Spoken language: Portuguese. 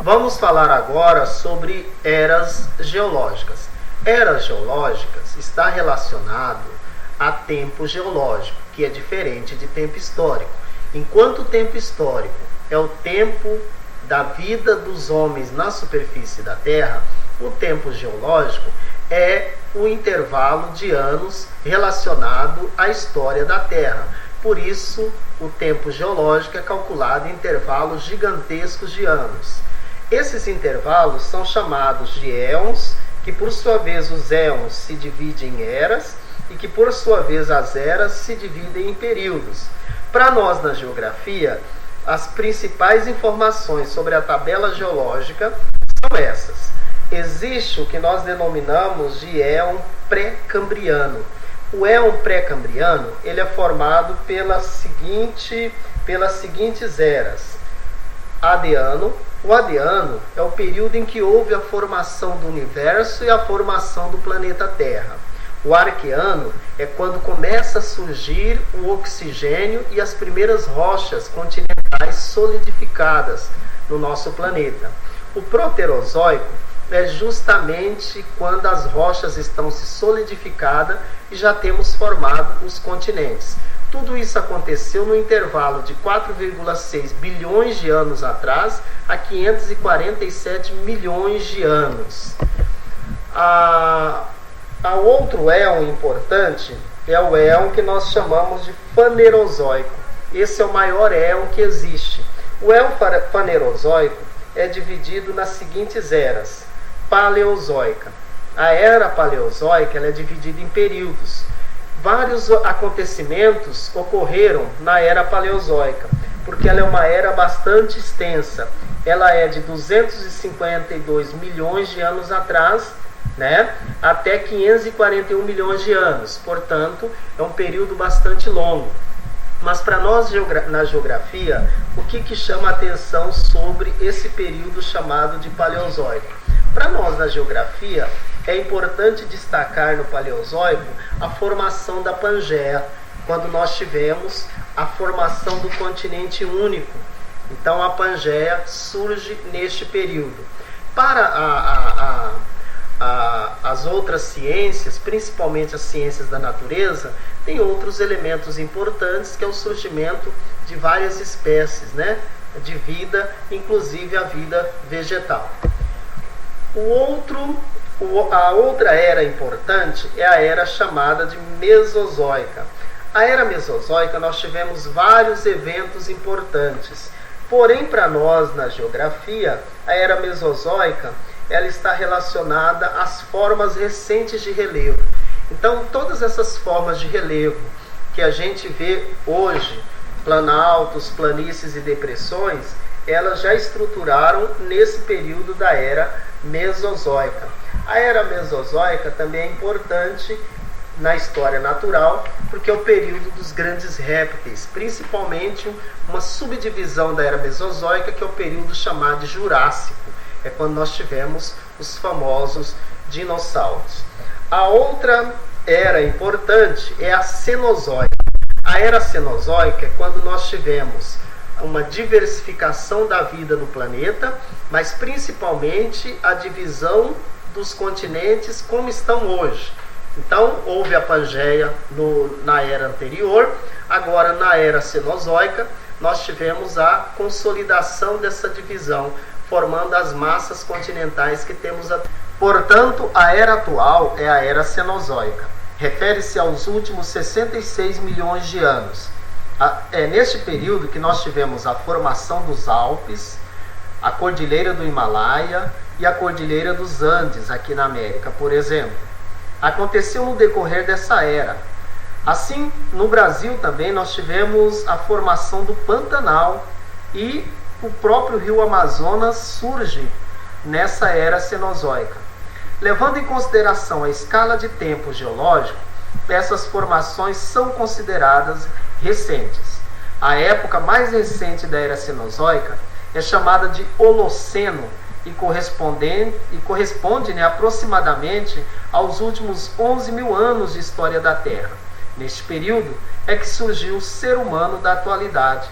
Vamos falar agora sobre eras geológicas. Eras geológicas está relacionado a tempo geológico, que é diferente de tempo histórico. Enquanto o tempo histórico é o tempo da vida dos homens na superfície da Terra, o tempo geológico é o intervalo de anos relacionado à história da Terra. Por isso, o tempo geológico é calculado em intervalos gigantescos de anos. Esses intervalos são chamados de éons, que por sua vez os éons se dividem em eras e que por sua vez as eras se dividem em períodos. Para nós na geografia, as principais informações sobre a tabela geológica são essas. Existe o que nós denominamos de éon pré-cambriano. O éon pré-cambriano ele é formado pelas seguintes eras. Adeano. O Adeano é o período em que houve a formação do universo e a formação do planeta Terra. O Arqueano é quando começa a surgir o oxigênio e as primeiras rochas continentais solidificadas no nosso planeta. O Proterozoico é justamente quando as rochas estão se solidificadas e já temos formado os continentes. Tudo isso aconteceu no intervalo de 4,6 bilhões de anos atrás a 547 milhões de anos. A outro éon importante é o éon que nós chamamos de Fanerozoico. Esse é o maior éon que existe. O éon Fanerozoico é dividido nas seguintes eras. Paleozoica. A era paleozoica ela é dividida em períodos. Vários acontecimentos ocorreram na era paleozoica, porque ela é uma era bastante extensa. Ela é de 252 milhões de anos atrás, até 541 milhões de anos. Portanto, é um período bastante longo. Mas para nós na geografia, o que chama a atenção sobre esse período chamado de Paleozoico? Para nós na geografia, é importante destacar no Paleozoico a formação da Pangeia, quando nós tivemos a formação do continente único. Então a Pangeia surge neste período. Para as outras ciências, principalmente as ciências da natureza, tem outros elementos importantes, que é o surgimento de várias espécies, de vida, inclusive a vida vegetal. A outra era importante é a era chamada de Mesozoica. A era Mesozoica nós tivemos vários eventos importantes. Porém, para nós na geografia, a era Mesozoica ela está relacionada às formas recentes de relevo. Então, todas essas formas de relevo que a gente vê hoje, planaltos, planícies e depressões, elas já estruturaram nesse período da era Mesozoica. A era Mesozoica também é importante na história natural, porque é o período dos grandes répteis, principalmente uma subdivisão da era Mesozoica, que é o período chamado de Jurássico. É quando nós tivemos os famosos dinossauros. A outra era importante é a Cenozoica. A era Cenozoica é quando nós tivemos uma diversificação da vida no planeta, mas principalmente a divisão dos continentes como estão hoje. Então, houve a Pangeia na era anterior. Agora, na era Cenozoica, nós tivemos a consolidação dessa divisão, formando as massas continentais que temos. Portanto, a era atual é a era Cenozoica. Refere-se aos últimos 66 milhões de anos. É neste período que nós tivemos a formação dos Alpes, a Cordilheira do Himalaia e a Cordilheira dos Andes, aqui na América, por exemplo. Aconteceu no decorrer dessa era. Assim, no Brasil também nós tivemos a formação do Pantanal e o próprio rio Amazonas surge nessa era Cenozoica. Levando em consideração a escala de tempo geológico, essas formações são consideradas recentes. A época mais recente da era Cenozoica é chamada de Holoceno e corresponde aproximadamente aos últimos 11 mil anos de história da Terra. Neste período é que surgiu o ser humano da atualidade,